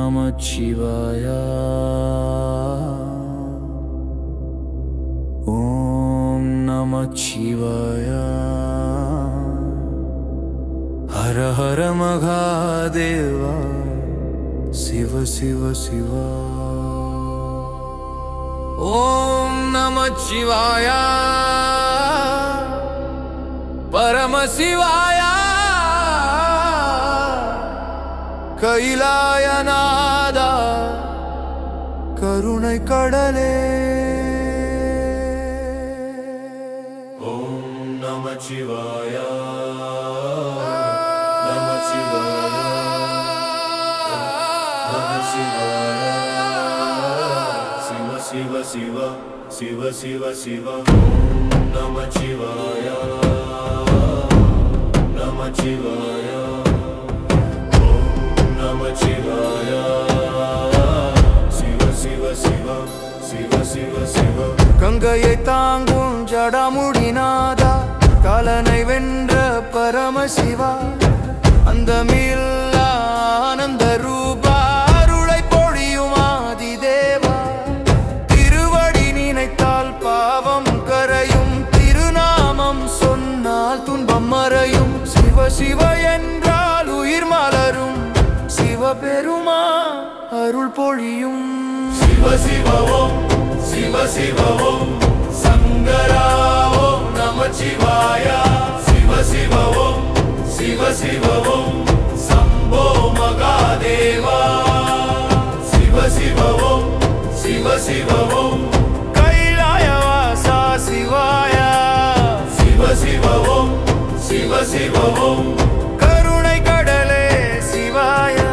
நமச்சிவாய. ஓம் நமச்சிவாய. ஹர ஹர மகாதேவா. சிவ சிவ சிவா. ஓம் நமச்சிவாய. பரமசிவாய. கைலாயநாதா. கருணை கடலே. ஓம் நமச்சிவாய. நமச்சிவாய. நமச்சிவாய. சிவ சிவ சிவ. சிவ சிவ சிவ. ஓம் நமச்சிவாய. நமச்சிவாய. நமச்சிவாய. சிவ சிவ சிவ. சிவ சிவ சிவ. கங்கையை தாங்கும் ஜடாமுடிநாதா. காலனை வென்ற பரமசிவா. அந்தமில்லா ஆனந்த ரூபா. அருளை பொழியும் ஆதிதேவா. திருவடி நினைத்தால் பாவம் கரையும். திருநாமம் சொன்னால் துன்பம் மறையும். சிவ சிவ என்றால் உயிர் மலரும். சிவபெருமா அருள் பொழியும். சிவ சிவ ஓம். சிவ சிவ ஓம். சங்கரா ஓம் நமச்சிவாய. சிவ சிவ ஓம். சிவ சிவ ஓம். சம்போ மகாதேவா. சிவ சிவ ஓம். சிவ சிவ ஓம். கைலாயவாசா சிவாய. சிவ சிவ ஓம். சிவ சிவ ஓம். கருணை கடலே சிவாய.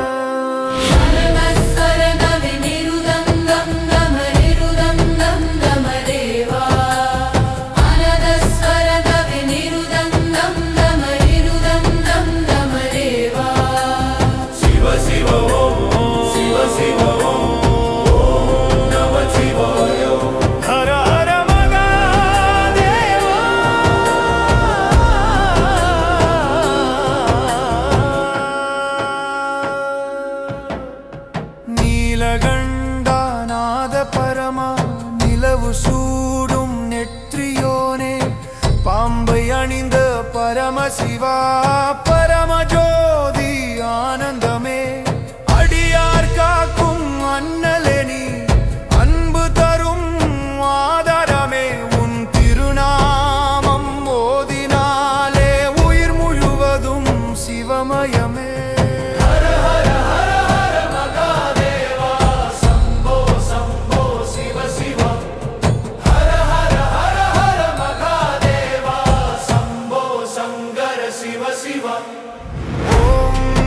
நீலகண்டாநாத பரமா. நிலவு சூடும் நெற்றியோனே. பாம்பை அணிந்த பரமசிவா. பரமஜோதி ஆனந்தமே. அடியார் காக்கும் அண்ணலெனி. அன்பு தரும் ஆதாரமே. உன் திருநாமம் ஓதினாலே உயிர் முழுவதும் சிவமயமே.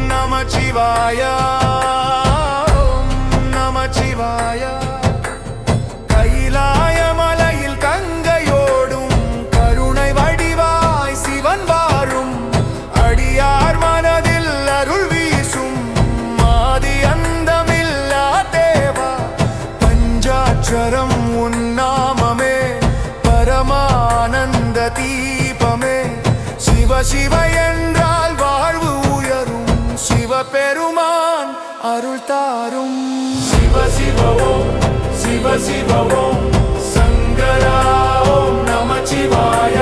நமச்சிவாய. ஓம் நமச்சிவாய. கைலாய மலையில் கங்கையோடும். கருணை வடிவாய் சிவன் வாரும். அடியார் மனதில் அருள் வீசும். ஆதி அந்தமில்லா தேவா. பஞ்சாட்சரம் உன்னாமமே. பரமானந்த தீபமே. சிவ சிவ என்றால் வாழ்வு உயரும். சிவபெருமான் அருள் தாரும். சிவ சிவ ஓம். சிவ சிவ ஓம். சங்கரா ஓம் நமச்சிவாய.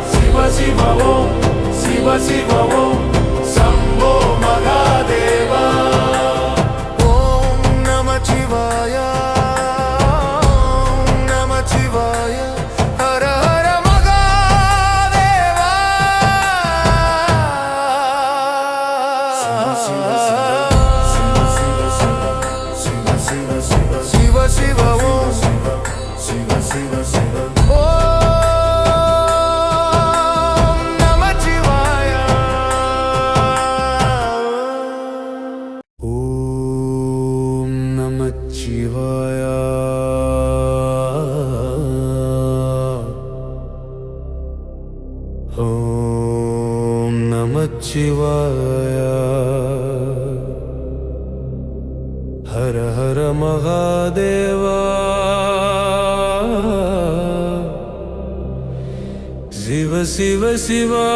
சிவ சிவ ஓம். சிவ சிவ ஓம். சம்போ மகாதேவா. ஓம் நமச்சிவாய. ஓம் நமச்சிவாய. ஹர ஹர மகாதேவா. சிவ சிவ ஓம். சிவ சிவ சிவ. ஓம் நமச்சிவாய. ஓம் நமச்சிவாய. ஓம் நமச்சிவாய. ஹர ஹர மகாதேவா. சிவ சிவ சிவா.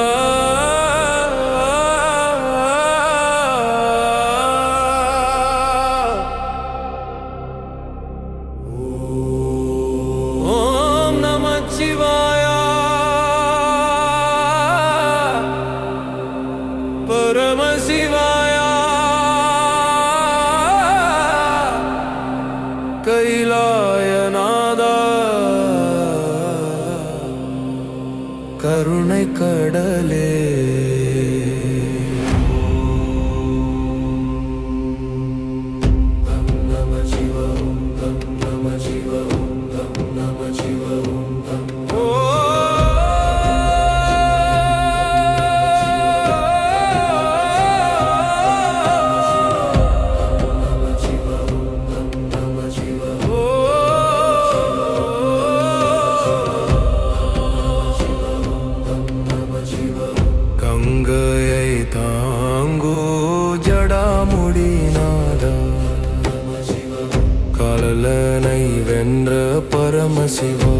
அல்லலனை வென்ற பரமசிவா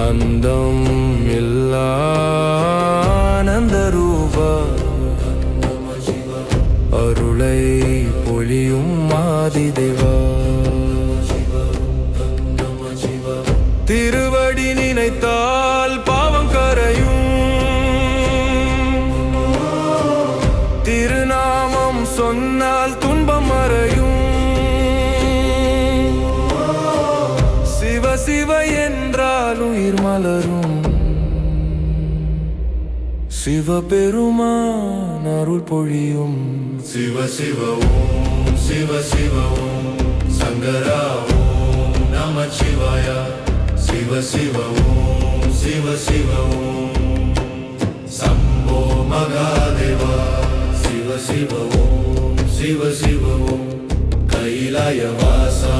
அந்தம் இல்லா ஆனந்த ரூபா அருளை பொழியும் ஆதிதேவா திருவடி நினைத்தால் பாவம் கரையும் திருநாமம் சொன்னால் துன்பம் மறையும் சிவ சிவ என்றால் உயிர் மலரும் சிவபெருமான் அருள் பொழியும் சிவ சிவ ஓம் சிவ சிவ ஓம் சங்கரா ஓம் நமச்சிவாய சிவ சிவ ஓம் சிவ சிவ ஓம் சம்போ மகாதேவா சிவ சிவ ஓம் சிவ சிவ ஓம் கைலாய வாசா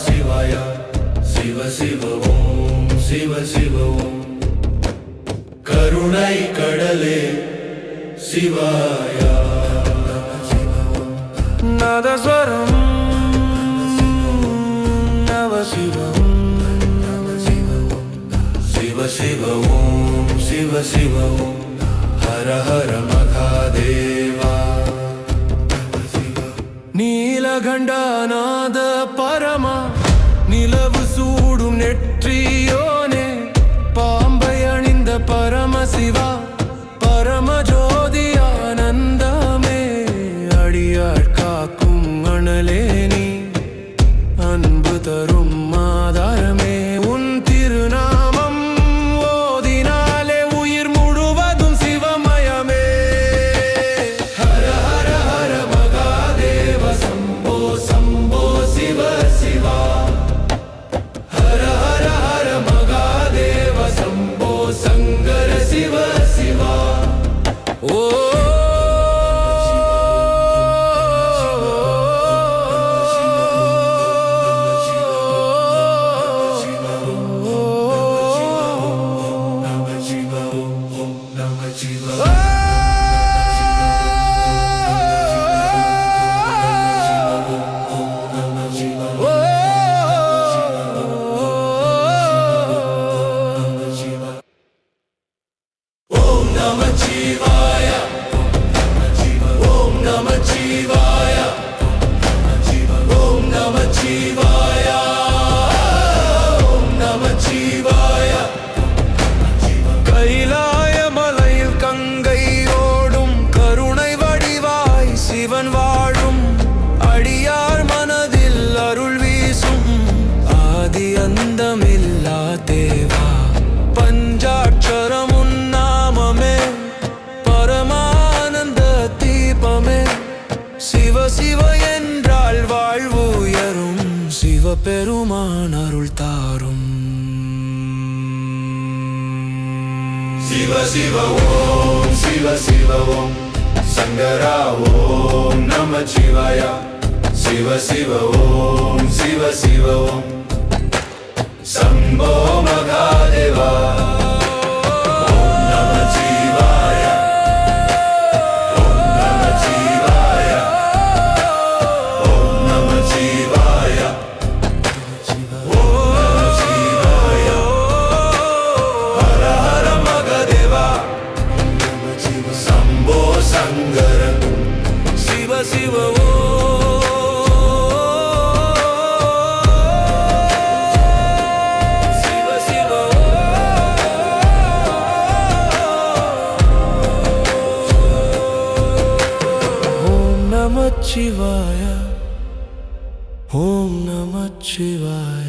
சிவாய சிவ சிவ ஓம் சிவ சிவ ஓம் கருணை கடலே சிவாய நாதஸ்வரம் நவசிவம் சிவ சிவ ஓம் சிவ சிவ ஓம் ஹர ஹர மகாதேவா நீலகண்டநாத பரமா நிலவு சூடும் நெற்றியோனே பாம்பை அணிந்த பரமசிவா பரமஜோதி ஆனந்தமே அடியாள் காக்கும் அனலே நீ அன்பு தரும் ஆதாரமே உன் திருநாமம் ஓதினாலே உயிர் முழுவதும் சிவமயமே ஹர ஹர ஹர மகாதேவ சம்போ சம்போ சிவ சிவா ஹர ஹர ஹர மகாதேவ சம்போ சங்கர சிவ சிவா ஓ கைலாய மலையில் கங்கையோடும் கருணை வடிவாய் சிவன் வாழும் அடியார் மனதில் அருள் வீசும் ஆதி அந்தமில்லா தேவா பஞ்சாட்சரம் உன் நாமமே பரமானந்த தீபமே சிவ சிவ என்றால் வாழ்வு உயரும் சிவபெருமான் அருள் தாரும் சிவ சிவ ஓம் சிவ சிவ ஓம் சங்கரா ஓம் நமச்சிவாய சிவ சிவ ஓம் சிவ சிவ ஓம் சம்போ மகாதேவா ஓம் நமச்சிவாய ஓம் நமச்சிவாய ஓம் நமச்சிவாய ஓம் நமச்சிவாய ஹர ஹர மகாதேவா சம்போ சங்கர சிவ சிவ சிவ சிவ ஓம் நமச்சிவாய ஓம் நமச்சிவாய